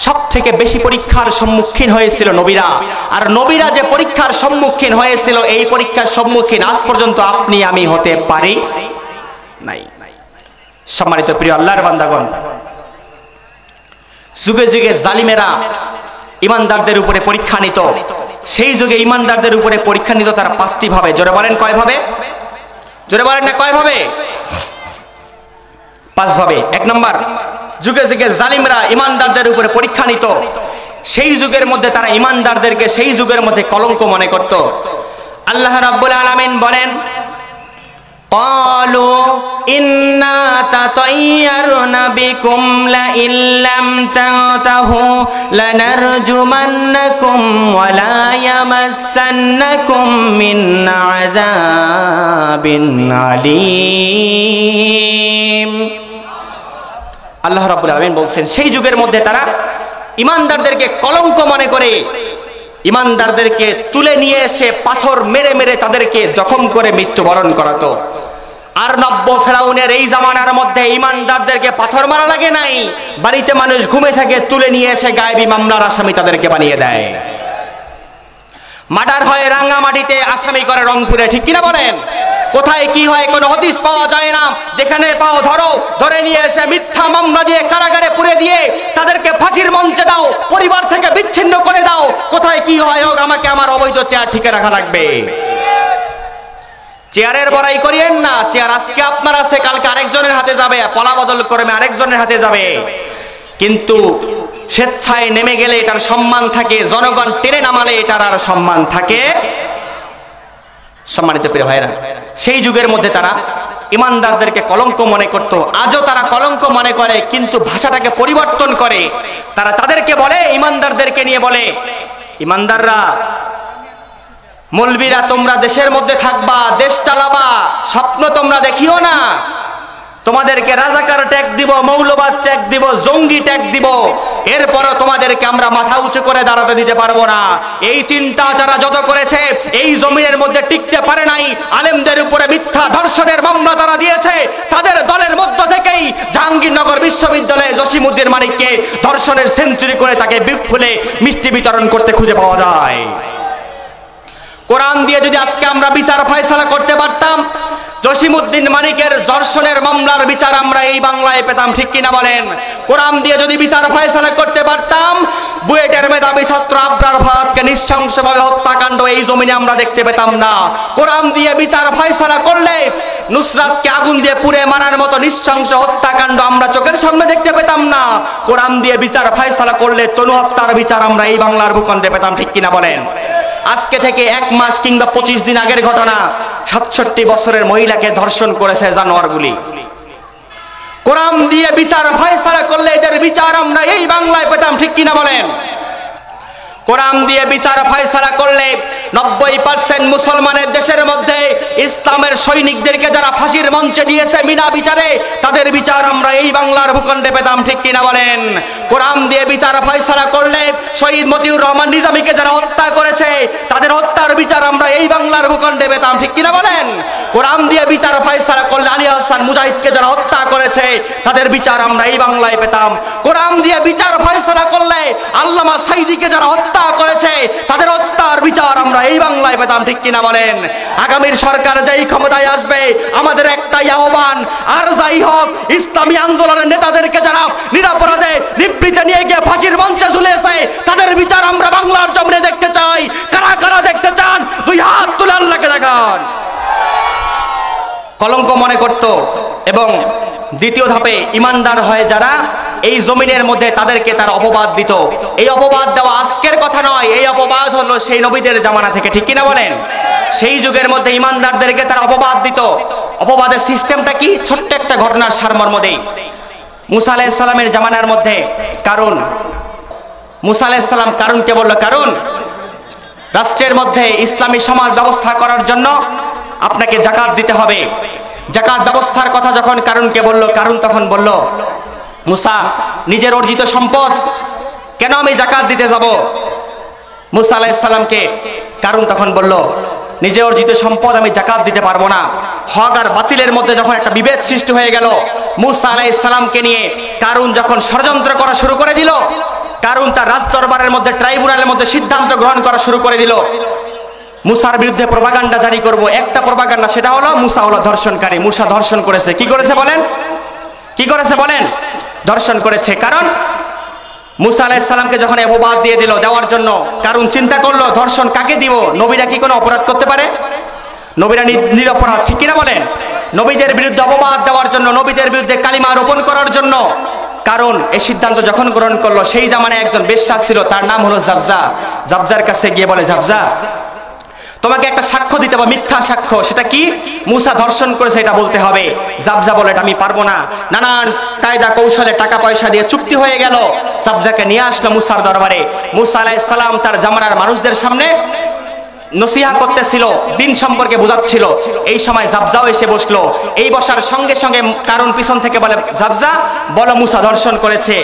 সব থেকে বেশি পরীক্ষার সম্মুখীন হয়েছিল নবীরা। আর নবীরা যে পরীক্ষার সম্মুখীন হয়েছিল, এই পরীক্ষার সম্মুখীন আজ পর্যন্ত আপনি আমি হতে পারি নাই। সম্মানিত প্রিয় আল্লাহর বান্দাগণ, যুগে যুগে জালিমেরা ইমানদারদের উপরে পরীক্ষা নিত। সেই যুগে ইমানদারদের উপরে পরীক্ষা নিত তারা 5টি ভাবে। জোরে বলেন কয় ভাবে? জোরে বলেন না কয় ভাবে? 5 ভাবে। 1 নম্বর, যুগে যুগে জালিমরা ইমানদারদের উপরে পরীক্ষা নিত। সেই যুগের মধ্যে তারা ইমানদারদেরকে সেই যুগের মধ্যে কলঙ্ক মনে করত। আল্লাহ রাব্বুল আলামিন বলেন, ক্বালু ইন্না তাতায়্যারনা বিকুম লা ইল্লাম তানতাহু লানারজুমান্নাকুম ওয়া লা ইয়ামাসসান্নাকুম মিন্না আযাবিন আলীম। আল্লাহ রাব্বুল আলামিন বলছেন, সেই যুগের মধ্যে তারা ইমানদারদেরকে কলঙ্ক মনে করে ইমানদারদেরকে তুলে নিয়ে এসে পাথর মেরে মেরে তাদেরকে জখম করে মৃত্যুবরণ করাতো। আর নব্য ফেরাউনের এই জামানার মধ্যে ইমানদারদেরকে পাথর মারা লাগে নাই, বাড়িতে মানুষ ঘুমে থাকে, তুলে নিয়ে এসে গায়েবী মামলার আসামি তাদেরকে বানিয়ে দেয়। মার্ডার হয় রাঙ্গামাটিতে, আসামি করে রংপুরে। ঠিক কিনা বলেন? কোথায় কি হয় কোনো হদিস পাওয়া যায় না। যেখানে পাও ধরো, ধরে নিয়ে এসে মিথ্যা মামলা দিয়ে কারাগারে পুরে দিয়ে তাদেরকে ফাঁসির মঞ্চে দাও, পরিবার থেকে বিচ্ছিন্ন করে দাও। কোথায় কি হয় হোক, আমাকে আমার অবৈধ চেয়ার ঠিক রাখা লাগবে। চেয়ারের বড়াই করিয়েন না। চেয়ার আজকে আপনার আছে, কালকে আরেকজনের হাতে যাবে, পলা বদল করবে আরেকজনের হাতে যাবে। কিন্তু স্বেচ্ছায় নেমে গেলে এটার সম্মান থাকে, জনগণ টেনে নামালে এটার আর সম্মান থাকে। সম্মানিত প্রিয় ভাইরা, সেই যুগের মধ্যে তারা ইমানদারদেরকে কলঙ্ক মনে করত। আজও তারা কলঙ্ক মনে করে, কিন্তু ভাষাটাকে পরিবর্তন করে। তারা তাদেরকে বলে, ইমানদারদেরকে নিয়ে বলে, ইমানদাররা, মৌলবীরা তোমরা দেশের মধ্যে থাকবা, দেশ চালাবা, স্বপ্ন তোমরা দেখিও না। তোমাদেরকে রাজাকার ট্যাগ দিব, মৌলবাদ ট্যাগ দিব, জঙ্গি ট্যাগ দিব, এরপরও তোমাদেরকে আমরা মাথা উঁচু করে দাঁড়াতে দিতে পারবো না। এই চিন্তা যারা যত করেছে, এই জমিনের মধ্যে টিকতে পারে নাই। আলেমদের উপরে মিথ্যা ধর্ষণের মামলা তারা দিয়েছে। তাদের দলের মধ্য থেকেই জাহাঙ্গীরনগর বিশ্ববিদ্যালয়ে জসিমউদ্দিন মানিককে ধর্ষণের সেঞ্চুরি করে তাকে বুক ফুলে মিষ্টি বিতরণ করতে খুঁজে পাওয়া যায়। কোরআন দিয়ে যদি আজকে আমরা বিচার ফয়সালা করতে পারতাম, জসিমউদ্দিন মানিকের ধর্ষণের মামলার বিচার আমরা এই বাংলায় পেতাম। ঠিক কিনা বলেন? কোরআন দিয়ে যদি বিচার ফয়সালা করতে পারতাম, বুয়েটের মেধাবী ছাত্র আবরার ফাহাদকে নৃশংসভাবে হত্যাকাণ্ড এই জমিনে আমরা দেখতে পেতাম না। কোরআন দিয়ে বিচার ফয়সালা করলে নুসরাতকে আগুন দিয়ে পুড়ে মারার মতো নৃশংস হত্যাকাণ্ড আমরা চোখের সামনে দেখতে পেতাম না। কোরআন দিয়ে বিচার ফয়সালা করলে তনু হত্যার বিচার আমরা এই বাংলার ভূখণ্ডে পেতাম। ঠিক কিনা বলেন? আজকে থেকে 1 মাস কিংবা 25 দিন আগের ঘটনা, 67 বছরের মহিলাকে ধর্ষণ করেছে জানোয়ারগুলি। কোরআন দিয়ে বিচার ফয়সালা করলে এদের বিচার আমরা এই বাংলায় পেতাম। ঠিক কিনা বলেন? কোরআন দিয়ে বিচার ফয়সালা করলে 90% মুসলমানের দেশের মধ্যে ইসলামের সৈনিকদেরকে যারা ফাঁসির মঞ্চে দিয়েছে বিনা বিচারে, তাদের বিচার আমরা এই বাংলার ভূখণ্ডে পেতাম, ঠিক কিনা বলেন? কোরআন দিয়ে বিচার ফয়সালা করলে শহীদ মতিউর রহমান নিজামীকে যারা হত্যা করেছে, তাদের হত্যার বিচার আমরা এই বাংলার ভূখণ্ডে পেতাম, ঠিক কিনা বলেন? কোরআন দিয়ে বিচার ফয়সালা করলে আলী আহসান মুজাহিদকে যারা হত্যা করেছে, তাদের বিচার আমরা এই বাংলায় পেতাম। কোরআন দিয়ে বিচার ফয়সালা করলে আল্লামা সাঈদীকে যারা হত্যা করেছে, তাদের হত্যার বিচার আমরা এই বাংলায় পেতাম, ঠিক কিনা বলেন? আগামীর সরকার যেই ক্ষমতায় আসবে, আমাদের একটাই আহ্বান, আর যাই হোক ইসলামী আন্দোলনের নেতাদেরকে যারা নিরাপরাধে নিবৃত্তে নিয়ে গিয়ে ফাঁসির মঞ্চে ঝুলিয়েছে, তাদের বিচার আমরা বাংলার জমিনে দেখতে চাই। কারা কারা দেখতে চান? দুই হাত তুলে আল্লাহকে দেখান। কলঙ্ক মনে করত এবং দ্বিতীয় ধাপে ইমানদার হয়ে যারা এই জমিনের মধ্যে, তাদেরকে তারা অপবাদ দিত। এই অপবাদ দেওয়া আজকের কথা নয়, এই অপবাদ হলো সেই নবীদের জামানা থেকে, ঠিক কিনা বলেন? সেই যুগের মধ্যে ইমানদারদেরকে তারা অপবাদ দিত। অপবাদের সিস্টেমটা কি? ছোট্ট একটা ঘটনার সারমর্ম দেই। মুসা আলাইহিস সালামের জামানার মধ্যে কারুন, মুসা আলাইহিস সালাম কারুনকে বলল, কারুন, রাষ্ট্রের মধ্যে ইসলামী সমাজ ব্যবস্থা করার জন্য আপনাকে যাকাত দিতে হবে। যাকাত ব্যবস্থার কথা যখন কারুনকে বলল, কারুন তখন বলল, মুসা, নিজের অর্জিত সম্পদ কেন আমি যাকাত দিতে যাব? মুসা আলাইহিস সালামকে কারুন তখন বলল, নিজের অর্জিত সম্পদ আমি যাকাত দিতে পারবো না। হক আর বাতিলের মধ্যে যখন একটা বিভেদ সৃষ্টি হয়ে গেল, মুসা আলাইহিস সালামকে নিয়ে কারুন যখন ষড়যন্ত্র করা শুরু করে দিল, কারুন তার রাজদরবারের মধ্যে, ট্রাইব্যুনালের মধ্যে সিদ্ধান্ত গ্রহণ করা শুরু করে দিল, মুসার বিরুদ্ধে প্রপাগান্ডা জারি করব। একটা প্রপাগান্ডা, সেটা হলো মুসা হলো ধর্ষণকারী, মুসা ধর্ষণ করেছে। কি করেছে বলেন? কি করেছে বলেন? ধর্ষণ করেছে। কারণ মুসা আলাইহিস সালামকে যখন অপবাদ দিয়ে দিল, দেওয়ার জন্য কারণ চিন্তা করলো, ধর্ষণ কাকে দিব? নবীরা কি কোনো অপরাধ করতে পারে? নবীরা নিরপরাধ, ঠিক কিনা বলেন? নবীদের বিরুদ্ধে অপবাদ দেওয়ার জন্য, নবীদের বিরুদ্ধে কালিমা রোপণ করার জন্য কারণ এই সিদ্ধান্ত যখন গ্রহণ করলো, সেই জামানায় একজন বেশ্যা ছিল, তার নাম হলো জাবজা। জাবজার কাছে গিয়ে বলে, জাবজা, তোমাকে একটা সাক্ষ্য দিতে হবে, মিথ্যা সাক্ষ্য। সেটা কি? মুসা ধর্ষণ করেছে এটা বলতে হবে। জাবজা বলে, এটা আমি পারবো না। নানান কায়দা কৌশলে টাকা পয়সা দিয়ে চুক্তি হয়ে গেল। জাবজাকে নিয়ে আসলো মুসার দরবারে। মুসা আলাইহিস সালাম তার জামানার মানুষদের সামনে নসিহা করতেছিল, দিন সম্পর্কে বোঝাচ্ছিল। এই সময় জাবজাও এসে বসলো। এই বসার সঙ্গে সঙ্গে কারণ পিছন থেকে বলে, জাবজা বলো, মুসা ধর্ষণ করেছে।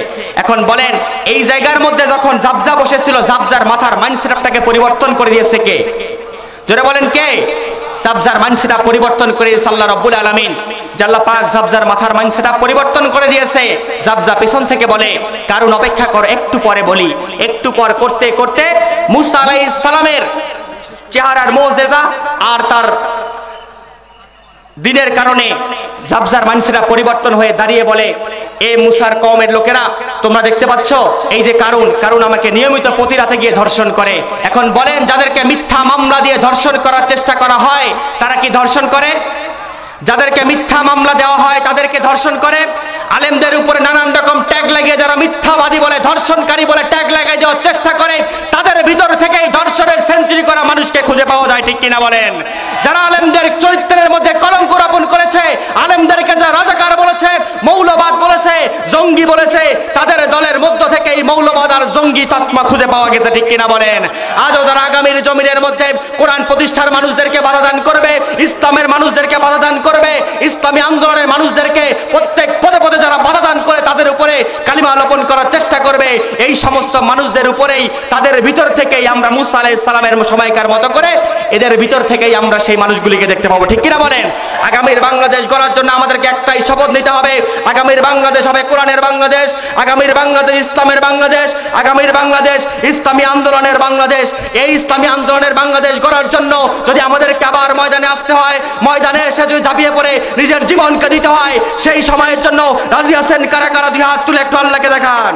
এখন বলেন, এই জায়গার মধ্যে যখন জাবজা বসেছিল, জাবজার মাথার মাইন্ডসেটটাকে পরিবর্তন করে দিয়েছে কে? জোরে বলেন কে? জাবজার মাইন্ডসেট পরিবর্তন করে দিয়েছে আল্লাহ রাব্বুল আলামিন। আল্লাহ পাক জাবজার মাথার মাইন্ডসেট পরিবর্তন করে দিয়েছে। জাবজা পিছন থেকে বলে, কারণ অপেক্ষা কর, একটু পরে বলি। একটু পর করতে করতে মুসা আলাইহিস সালামের চেহারার মুজিজা আর তার দিনের কারণে জাবজার মানসিরা পরিবর্তন হয়ে দাঁড়িয়ে বলে, এ মুসার কওমের লোকেরা, তোমরা দেখতে পাচ্ছ এই যে কারুন আমাকে নিয়মিত প্রতি রাতে গিয়ে ধর্ষণ করে। এখন বলেন, যাদেরকে মিথ্যা মামলা দিয়ে ধর্ষণ করার চেষ্টা করা হয়, তারা কি ধর্ষণ করে? যাদেরকে মিথ্যা মামলা দেওয়া হয় তাদেরকে ধর্ষণ করে। আলেমদের উপরে নানান রকম ট্যাগ লাগিয়ে যারা মিথ্যাবাদী বলে, ধর্ষণকারী বলে ট্যাগ লাগিয়ে দেওয়ার চেষ্টা করে, তাদের ভিতর থেকেই ধর্ষণের সেঞ্চুরি করা মানুষকে খুঁজে পাওয়া যায়, ঠিক কিনা বলেন? যারা আলেমদের চরিত্রের মধ্যে কলঙ্ক রোপণ করেছে, আলেমদেরকে যারা রাজাকার বলেছে, মৌলবাদ বলেছে, জঙ্গি বলেছে, তাদের দলের মধ্য থেকে এই মৌলবাদ আর জঙ্গি তৎমা খুঁজে পাওয়া গেছে, ঠিক কিনা বলেন? আজও যারা আগামীর জমিনের মধ্যে কোরআন প্রতিষ্ঠার মানুষদেরকে বাধা দান করবে, ইসলামের মানুষদেরকে বাধা দান করবে, ইসলামী আন্দোলনের মানুষদেরকে প্রত্যেক পদে পদে যারা বাধা দান করে, তাদের উপরে কালিমা লোপন করার চেষ্টা করবে, এই সমস্ত মানুষদের উপরেই, তাদের ভিতর থেকেই আমরা মুসা আলাইহিস সালামের সময়কার মতো করে এদের ভিতর থেকেই আমরা সেই মানুষগুলিকে দেখতে পাবো, ঠিক কিনা বলেন? আগামীর বাংলাদেশ গড়ার জন্য আমাদেরকে একটাই শপথ নিতে হবে, আগামীর বাংলাদেশ হবে কোরআনের বাংলাদেশ, আগামীর বাংলাদেশ ইসলামের বাংলাদেশ, আগামীর বাংলাদেশ ইসলামী আন্দোলনের বাংলাদেশ। এই ইসলামী আন্দোলনের বাংলাদেশ গড়ার জন্য যদি আমাদেরকে আবার ময়দানে আসতে হয়, ময়দানে এসে যদি ঝাঁপিয়ে পড়ে নিজের জীবনকে দিতে হয়, সেই সময়ের জন্য রাজি আছেন কারা কারা? দুই হাত তুলে একটু আল্লাহকে দেখান।